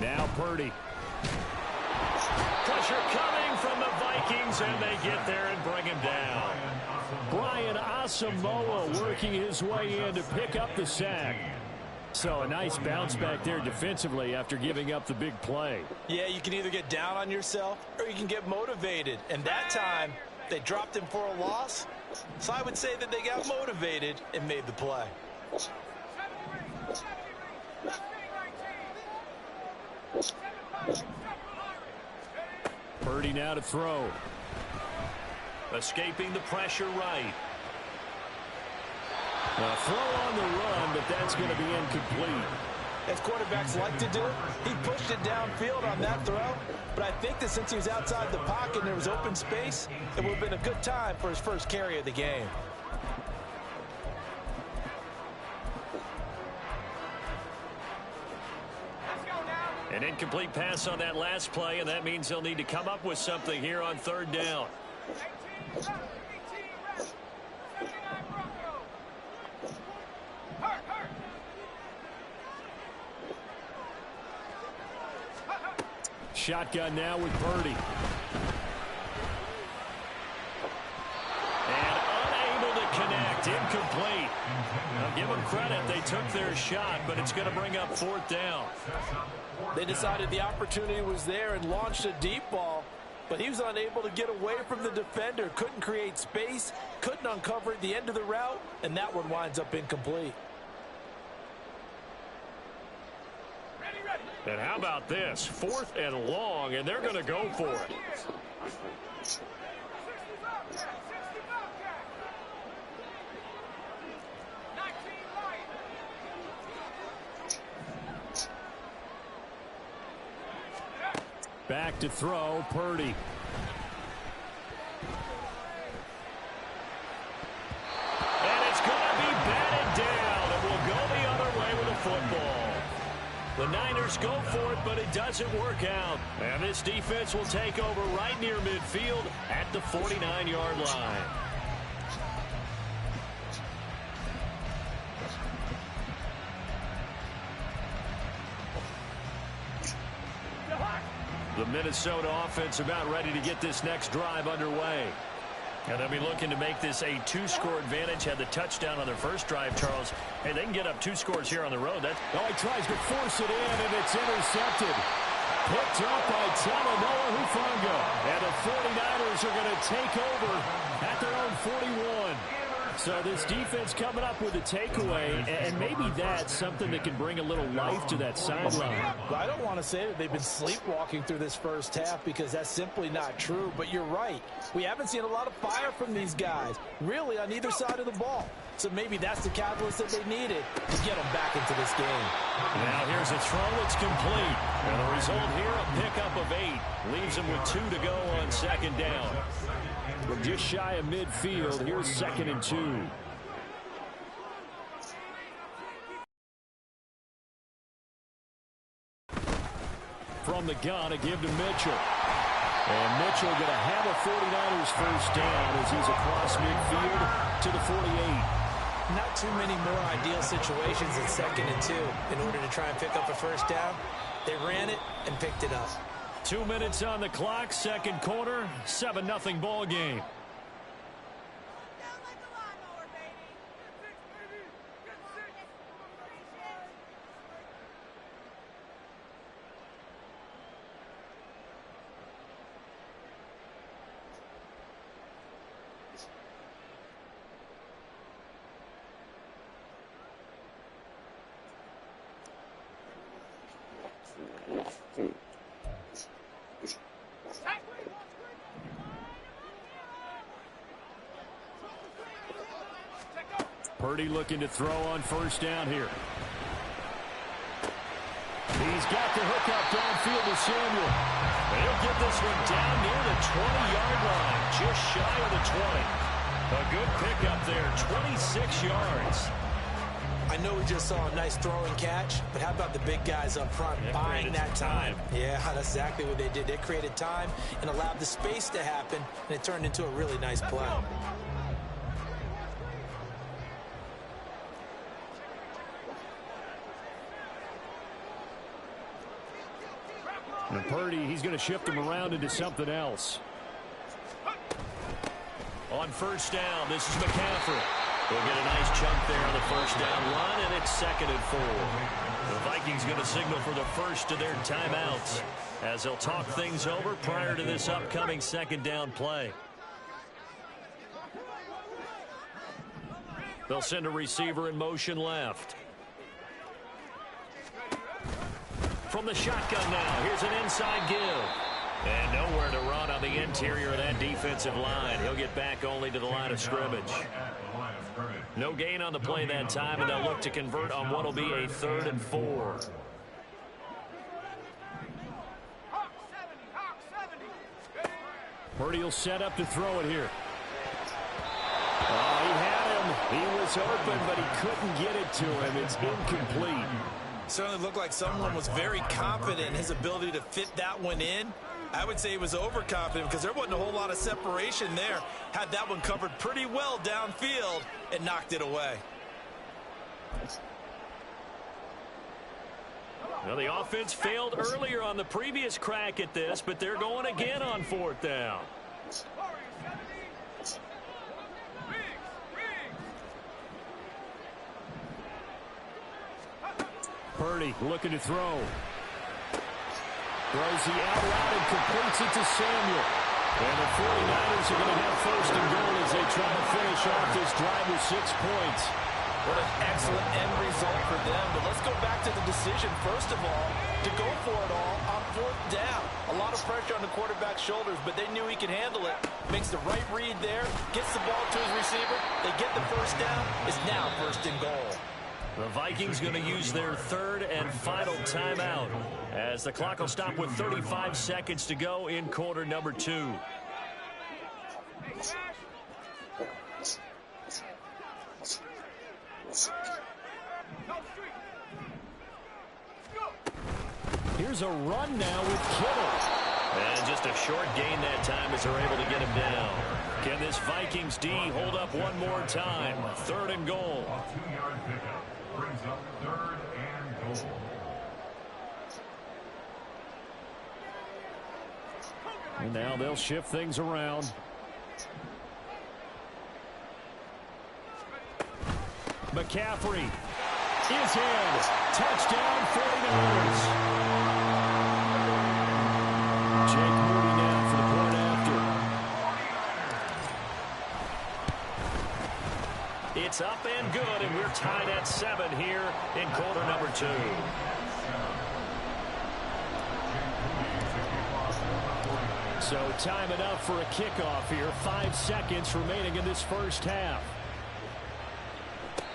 Now Purdy. Pressure coming from the Vikings, and they get there and bring him down. Brian Asamoah working his way in to pick up the sack. So a nice bounce back there defensively after giving up the big play. Yeah, you can either get down on yourself or you can get motivated. And that time, they dropped him for a loss. So I would say that they got motivated and made the play. Purdy now to throw. Escaping the pressure right. A throw on the run, but that's going to be incomplete. As quarterbacks like to do, he pushed it downfield on that throw. But I think that since he was outside the pocket and there was open space, it would have been a good time for his first carry of the game. An incomplete pass on that last play, and that means they'll need to come up with something here on third down. Shotgun now with Purdy. And unable to connect. Incomplete. I'll give them credit. They took their shot, but it's going to bring up fourth down. They decided the opportunity was there and launched a deep ball, but he was unable to get away from the defender. Couldn't create space, couldn't uncover the end of the route, and that one winds up incomplete. And how about this? 4th and long, and they're going to go for it. Back to throw, Purdy. And it's going to be batted down, and we'll go the other way with the football. The Niners go for it, but it doesn't work out. And this defense will take over right near midfield at the 49-yard line. The Minnesota offense about ready to get this next drive underway. And they'll be looking to make this a 2-score advantage. Had the touchdown on their first drive, Charles. Hey, they can get up 2 scores here on the road. Oh, he tries to force it in, and it's intercepted. Picked up by Talanoa Hufanga. And the 49ers are going to take over at their own 41. So this defense coming up with a takeaway, and maybe that's something that can bring a little life to that sideline. Well, I don't want to say that they've been sleepwalking through this first half because that's simply not true, but you're right. We haven't seen a lot of fire from these guys, really on either side of the ball. So maybe that's the catalyst that they needed to get them back into this game. Now here's a throw. It's complete. And the result here, a pickup of 8. Leaves them with 2 to go on second down. We're just shy of midfield. Here's 2nd and 2. From the gun, a give to Mitchell. And Mitchell going to have a 49ers first down as he's across midfield to the 48. Not too many more ideal situations in 2nd and 2 in order to try and pick up a first down. They ran it and picked it up. 2 minutes on the clock, second quarter, 7-0 ball game. Purdy looking to throw on first down here. He's got the hook up downfield to Samuel. He'll get this one down near the 20-yard line, just shy of the 20. A good pickup there, 26 yards. I know we just saw a nice throw and catch, but how about the big guys up front buying that time? Yeah, that's exactly what they did. They created time and allowed the space to happen, and it turned into a really nice play. And Purdy, he's going to shift him around into something else. On first down, this is McCaffrey. We'll get a nice chunk there on the first down run, and it's 2nd and 4. The Vikings going to signal for the first of their timeouts as they'll talk things over prior to this upcoming 2nd down play. They'll send a receiver in motion left. From the shotgun now, here's an inside give. And nowhere to run on the interior of that defensive line. He'll get back only to the line of scrimmage. No gain on the play that time, and they'll look to convert on what will be a 3rd and 4. Purdy will set up to throw it here. Oh, he had him. He was open, but he couldn't get it to him. It's incomplete. Certainly looked like someone was very confident in his ability to fit that one in. I would say he was overconfident because there wasn't a whole lot of separation there. Had that one covered pretty well downfield and knocked it away. Well, the offense failed earlier on the previous crack at this, but they're going again on 4th down. Purdy looking to throw. Throws the out route and completes it to Samuel. And the 49ers are going to have 1st and goal as they try to finish off this drive with 6 points. What an excellent end result for them. But let's go back to the decision, first of all, to go for it all on 4th down. A lot of pressure on the quarterback's shoulders, but they knew he could handle it. Makes the right read there, gets the ball to his receiver. They get the 1st down. It's now 1st and goal. The Vikings going to use their 3rd and final timeout as the clock will stop with 35 seconds to go in quarter number 2. Here's a run now with Kittle. And just a short gain that time as they're able to get him down. Can this Vikings D hold up one more time? 3rd and goal. Brings up 3rd and goal. And now they'll shift things around. McCaffrey is in. Touchdown 49ers. Jake Moody now for the point after. It's up and good, and we're tied at 7 here in quarter number 2. So time enough for a kickoff here. 5 seconds remaining in this first half.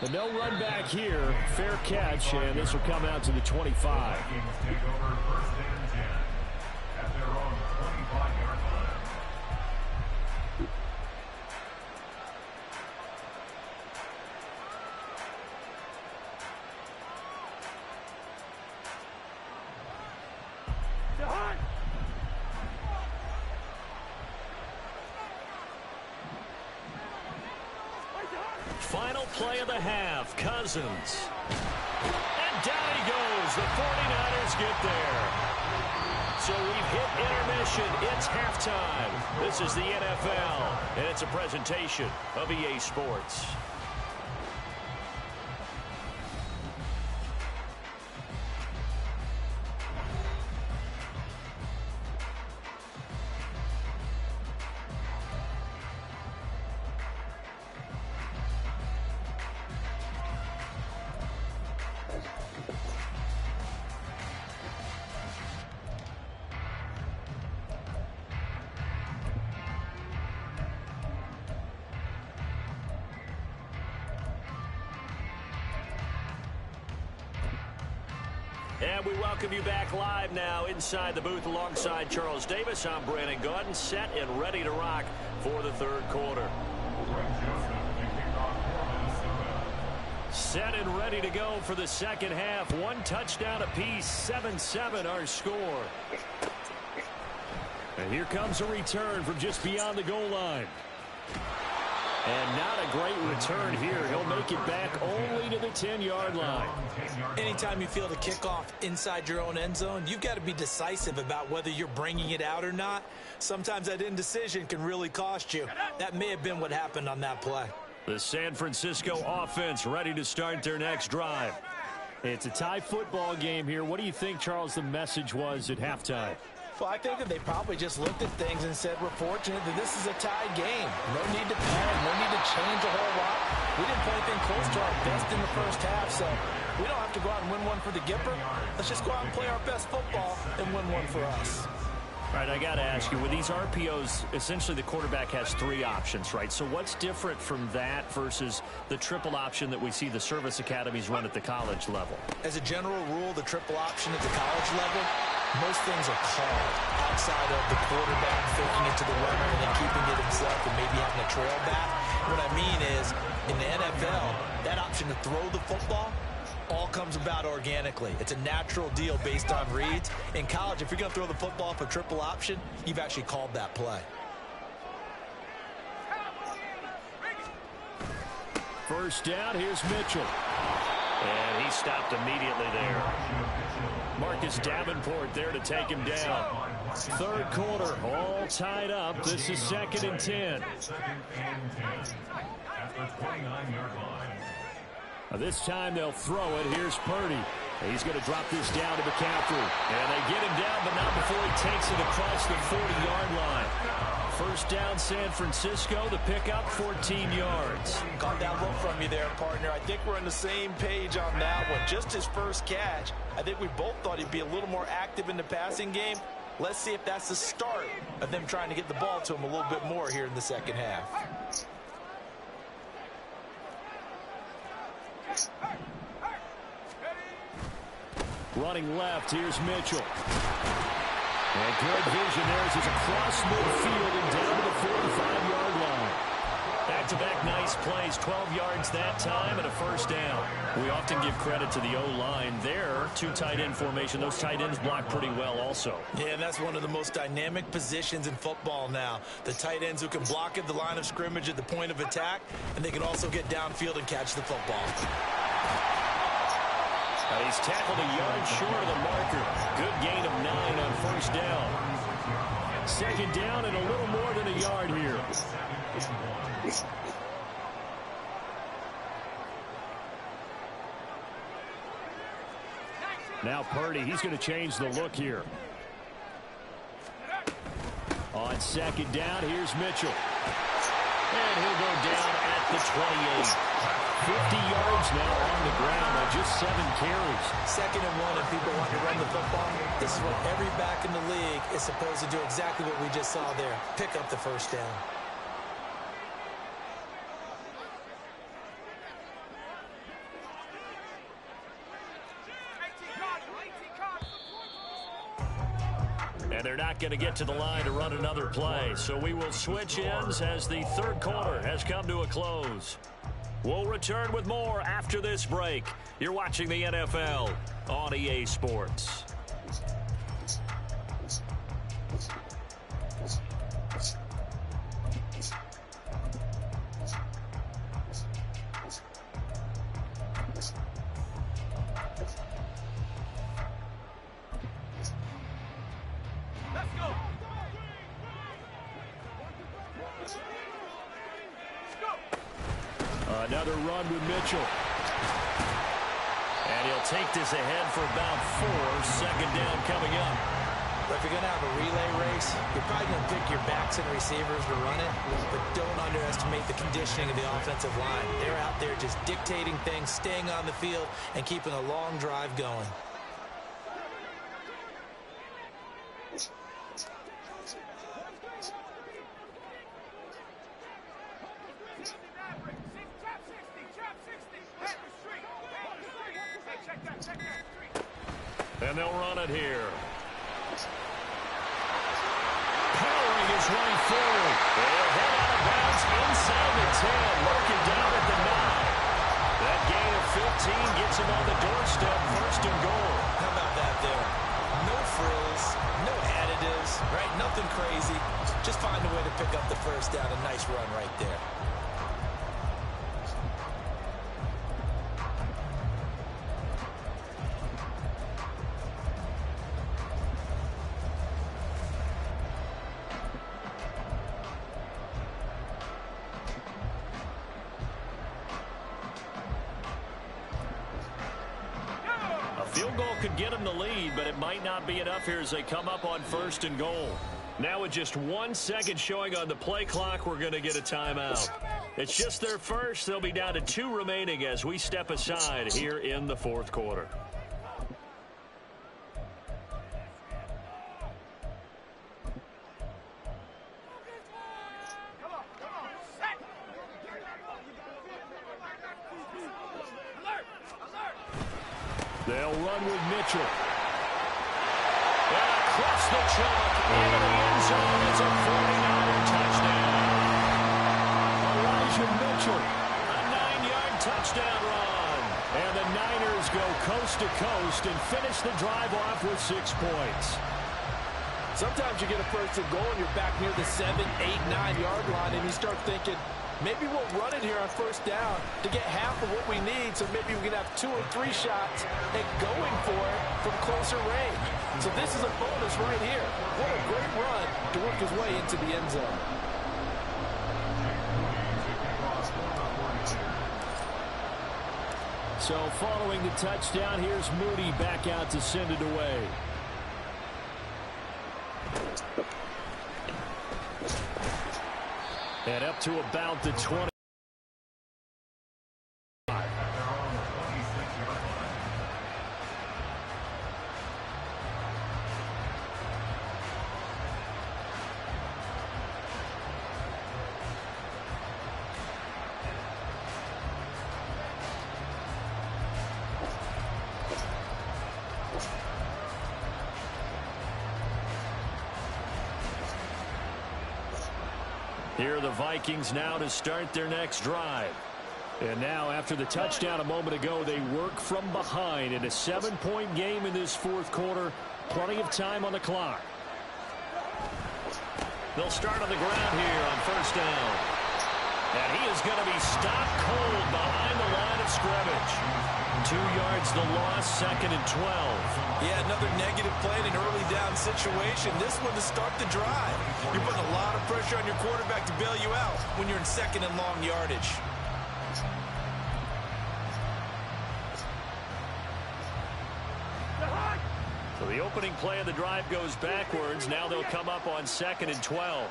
But no run back here. Fair catch, and this will come out to the 25. Take over 1st and 10 at their own 25-yard line. Final play of the half, Cousins. And down he goes. The 49ers get there. So we've hit intermission. It's halftime. This is the NFL, and it's a presentation of EA Sports. And we welcome you back live now inside the booth alongside Charles Davis. I'm Brandon Gaudin, set and ready to rock for the 3rd quarter. Set and ready to go for the 2nd half. 1 touchdown apiece, 7-7 our score. And here comes a return from just beyond the goal line. And not a great return here. He'll make it back only to the 10-yard line. Anytime you feel the kickoff inside your own end zone, you've got to be decisive about whether you're bringing it out or not. Sometimes that indecision can really cost you. That may have been what happened on that play. The San Francisco offense ready to start their next drive. It's a tie football game here. What do you think, Charles, the message was at halftime? Well, I think that they probably just looked at things and said, we're fortunate that this is a tied game. No need to panic, no need to change a whole lot. We didn't play anything close to our best in the first half, so we don't have to go out and win one for the Gipper. Let's just go out and play our best football and win one for us. All right, I got to ask you, with these RPOs, essentially the quarterback has 3 options, right? So what's different from that versus the triple option that we see the service academies run at the college level? As a general rule, the triple option at the college level, most things are called outside of the quarterback faking it to the runner and then keeping it himself and maybe having a trail back. What I mean is, in the NFL, that option to throw the football all comes about organically. It's a natural deal based on reads. In college, if you're going to throw the football for triple option, you've actually called that play. First down, here's Mitchell. And he stopped immediately there. Marcus Davenport there to take him down. Third quarter, all tied up. This is 2nd and 10. This time they'll throw it. Here's Purdy. He's going to drop this down to McCaffrey. And they get him down, but not before he takes it across the 40-yard line. First down, San Francisco. The pickup, 14 yards. Caught that look from you there, partner. I think we're on the same page on that one. Just his first catch. I think we both thought he'd be a little more active in the passing game. Let's see if that's the start of them trying to get the ball to him a little bit more here in the second half. Running left, here's Mitchell. And good vision there as he's across midfield and down to the 45-yard line. Back-to-back nice plays, 12 yards that time and a first down. We often give credit to the O-line there. 2 tight end formation. Those tight ends block pretty well also. Yeah, and that's one of the most dynamic positions in football now. The tight ends who can block at the line of scrimmage at the point of attack, and they can also get downfield and catch the football. He's tackled a yard short of the marker. Good gain of 9 on first down. 2nd down and a little more than a yard here. Now Purdy, he's going to change the look here. On 2nd down, here's Mitchell. And he'll go down at the 28. 50 yards now on the ground on just 7 carries. 2nd and 1, and people want to run the football. This is what every back in the league is supposed to do, exactly what we just saw there. Pick up the first down. And they're not going to get to the line to run another play. So we will switch ends as the third quarter has come to a close. We'll return with more after this break. You're watching the NFL on EA Sports. Another run with Mitchell. And he'll take this ahead for about 4. 2nd down coming up. But if you're going to have a relay race, you're probably going to pick your backs and receivers to run it, but don't underestimate the conditioning of the offensive line. They're out there just dictating things, staying on the field, and keeping a long drive going. And they'll run it here. Powering his way forward. They'll head out of bounds inside the 10. Working down at the 9. That gain of 15 gets him on the doorstep. 1st and goal. How about that there? No frills, no additives, right? Nothing crazy. Just find a way to pick up the first down. A nice run right there. Field goal could get them the lead, but it might not be enough here as they come up on 1st and goal. Now with just 1 second showing on the play clock, we're going to get a timeout. It's just their first. They'll be down to 2 remaining as we step aside here in the 4th quarter. They'll run with Mitchell. And across the chalk into the end zone. It's a 49er touchdown. Elijah Mitchell. A 9-yard touchdown run. And the Niners go coast to coast and finish the drive off with 6 points. Sometimes you get a 1st and goal and you're back near the 7, 8, 9-yard line, and you start thinking, maybe we'll run it here on 1st down to get half of what we need, so maybe we can have 2 or 3 shots at going for it from closer range. So this is a bonus right here. What a great run to work his way into the end zone. So following the touchdown, here's Moody back out to send it away. And up to about the 20. Here are the Vikings now to start their next drive. And now, after the touchdown a moment ago, they work from behind in a 7-point game in this 4th quarter. Plenty of time on the clock. They'll start on the ground here on 1st down. And he is going to be stopped cold behind the line of scrimmage. 2 yards the loss, 2nd and 12. Yeah, another negative play in an early down situation. This one to start the drive. You're putting a lot of pressure on your quarterback to bail you out when you're in 2nd and long yardage. So the opening play of the drive goes backwards. Now they'll come up on 2nd and 12.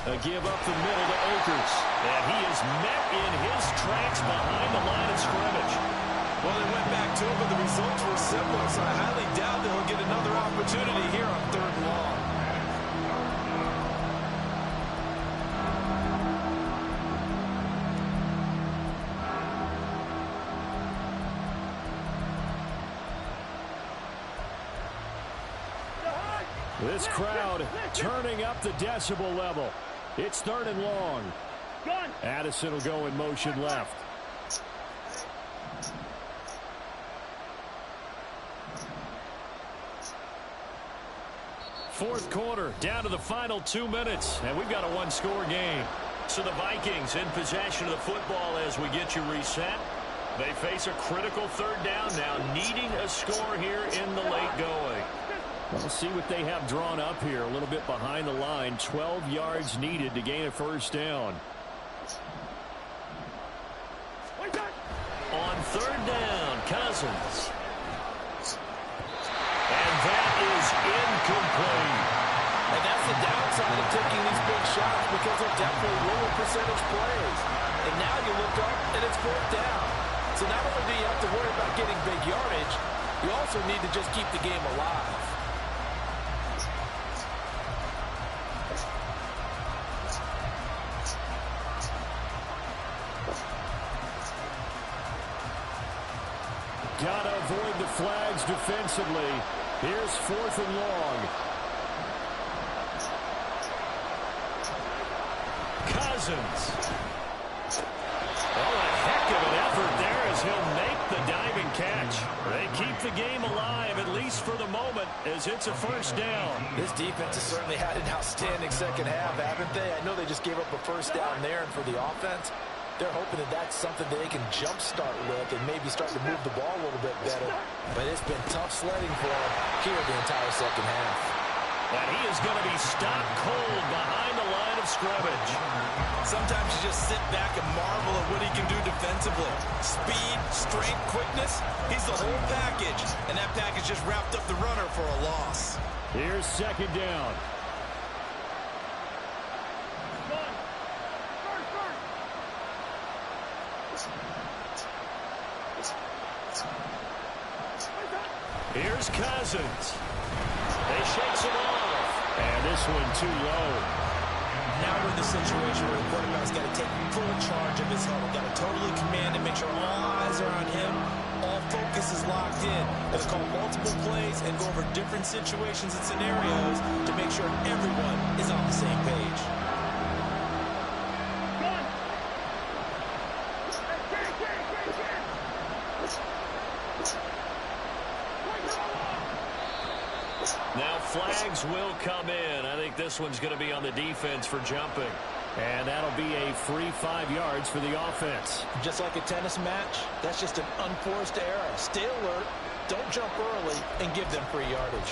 A give up the middle to Akers. And he is met in his tracks behind the line of scrimmage. Well, they went back to it, but the results were similar, so I highly doubt they'll get another opportunity here on 3rd and long. This crowd turning up the decibel level. It's 3rd and long. Addison will go in motion left. Fourth quarter, down to the final 2 minutes, and we've got a 1-score game. So the Vikings in possession of the football as we get you reset. They face a critical 3rd down now, needing a score here in the late going. We'll see what they have drawn up here. A little bit behind the line. 12 yards needed to gain a 1st down. On 3rd down, Cousins. And that is incomplete. And that's the downside of taking these big shots because they're definitely lower percentage plays. And now you look up and it's 4th down. So not only do you have to worry about getting big yardage, you also need to just keep the game alive. Gotta avoid the flags defensively. Here's 4th and long. Cousins. Oh, a heck of an effort there as he'll make the diving catch. They keep the game alive, at least for the moment, as it's a 1st down. This defense has certainly had an outstanding 2nd half, haven't they? I know they just gave up a 1st down there, and for the offense, they're hoping that that's something that they can jumpstart with and maybe start to move the ball a little bit better. But it's been tough sledding for them here the entire 2nd half. And he is going to be stopped cold behind the line of scrimmage. Sometimes you just sit back and marvel at what he can do defensively. Speed, strength, quickness, he's the whole package. And that package just wrapped up the runner for a loss. Here's second down. Here's Cousins. They shakes him off. And this one too low. Now we're in the situation where the quarterback's got to take full charge of his huddle. Got to totally command and make sure all eyes are on him. All focus is locked in. Got to call multiple plays and go over different situations and scenarios to make sure everyone is on the same page. Now flags will come in. I think this one's going to be on the defense for jumping. And that'll be a free 5 yards for the offense. Just like a tennis match, that's just an unforced error. Stay alert, don't jump early, and give them free yardage.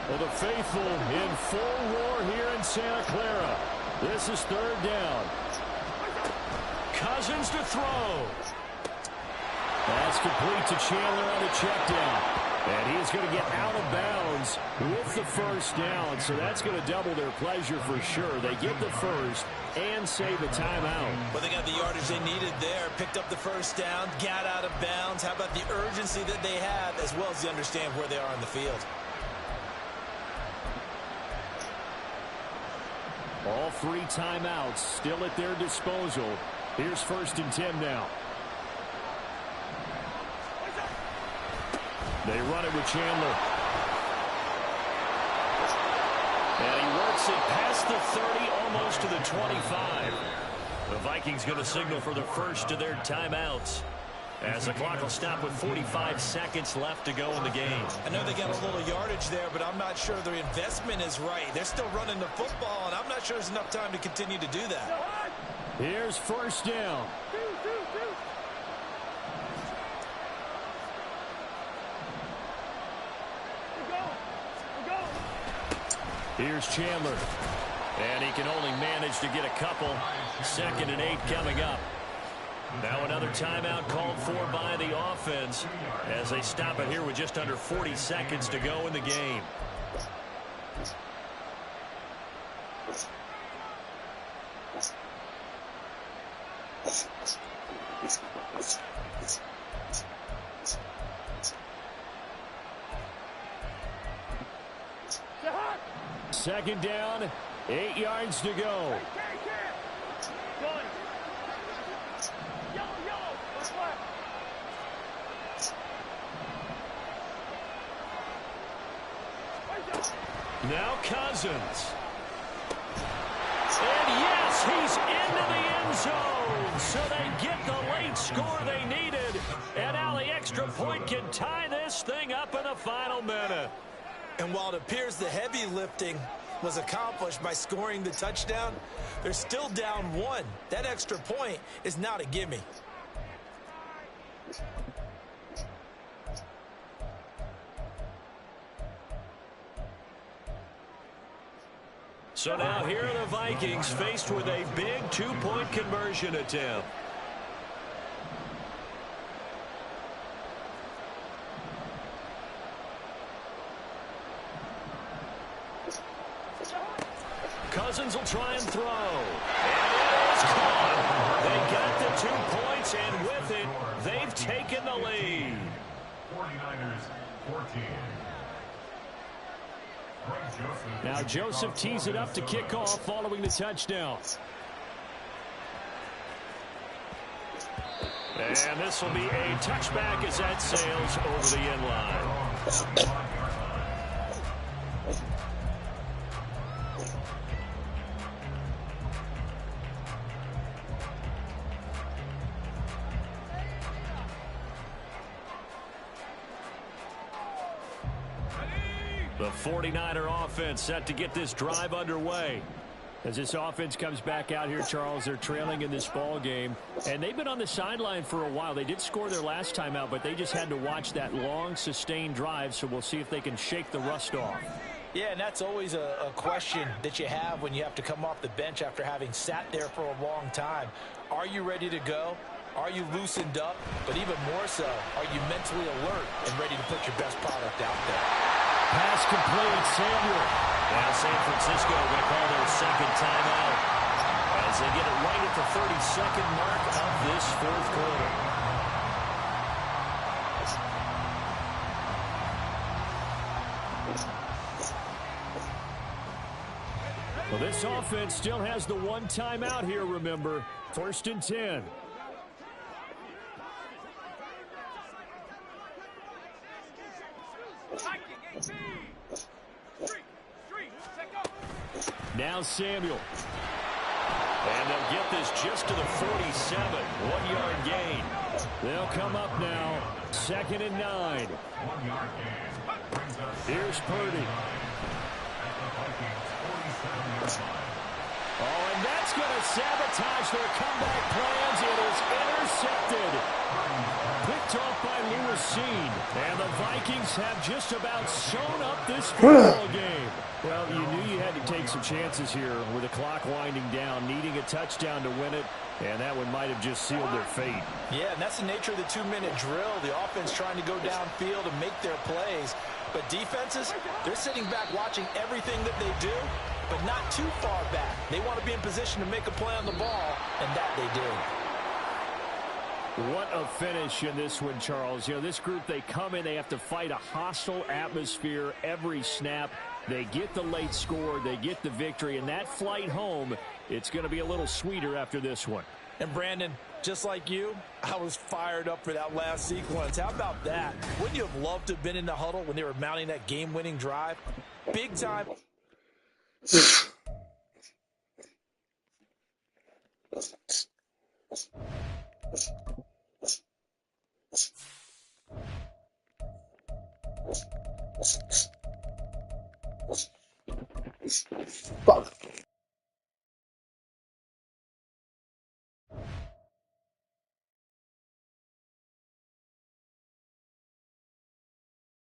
Well, the faithful in full roar here in Santa Clara. This is third down. Cousins to throw. That's complete to Chandler on the check down. And he's going to get out of bounds with the first down. So that's going to double their pleasure for sure. They get the first and save a timeout. Well, they got the yardage they needed there. Picked up the first down, got out of bounds. How about the urgency that they have, as well as they understand where they are on the field? All 3 timeouts still at their disposal. Here's 1st and 10 now. They run it with Chandler. And he works it past the 30, almost to the 25. The Vikings going to signal for the first of their timeouts, as the clock will stop with 45 seconds left to go in the game. I know they got a little yardage there, but I'm not sure their investment is right. They're still running the football, and I'm not sure there's enough time to continue to do that. Here's 1st down. Here's Chandler. And he can only manage to get a couple. 2nd and 8 coming up. Now another timeout called for by the offense as they stop it here with just under 40 seconds to go in the game. Second down, 8 yards to go. Now Cousins. And yes, he's into the end zone. So they get the late score they needed. And now the extra point can tie this thing up in the final minute. And while it appears the heavy lifting was accomplished by scoring the touchdown, they're still down 1. That extra point is not a gimme. So now here are the Vikings faced with a big 2-point conversion attempt. Cousins will try and throw. And it is caught. They got the 2 points, and with it, they've taken the lead. 49ers 14. Now Joseph tees it up to kick off following the touchdown. And this will be a touchback as that sails over the end line. The 49er offense set to get this drive underway. As this offense comes back out here, Charles, they're trailing in this ball game. And they've been on the sideline for a while. They did score their last time out, but they just had to watch that long, sustained drive. So we'll see if they can shake the rust off. Yeah, and that's always a question that you have when you have to come off the bench after having sat there for a long time. Are you ready to go? Are you loosened up? But even more so, are you mentally alert and ready to put your best product out there? Pass complete, Samuel. Now San Francisco going to call their second timeout as they get it right at the 30-second mark of this fourth quarter. Well, this offense still has the one timeout here, remember. 1st and 10. Now Samuel. And they'll get this just to the 47. 1-yard gain. They'll come up now. 2nd and 9. 1-yard gain. Here's Purdy. Oh, and that's going to sabotage their comeback plans. It is intercepted. Picked off by Lewis-Seen. And the Vikings have just about sewn up this football game. Well, you knew you had to take some chances here with the clock winding down, needing a touchdown to win it, and that one might have just sealed their fate. Yeah, and that's the nature of the 2-minute drill. The offense trying to go downfield and make their plays. But defenses, they're sitting back watching everything that they do, but not too far back. They want to be in position to make a play on the ball, and that they do. What a finish in this one, Charles. You know, this group, they come in, they have to fight a hostile atmosphere every snap. They get the late score, they get the victory, and that flight home, it's going to be a little sweeter after this one. And Brandon, just like you, I was fired up for that last sequence. How about that? Wouldn't you have loved to have been in the huddle when they were mounting that game-winning drive? Big time. Fuck.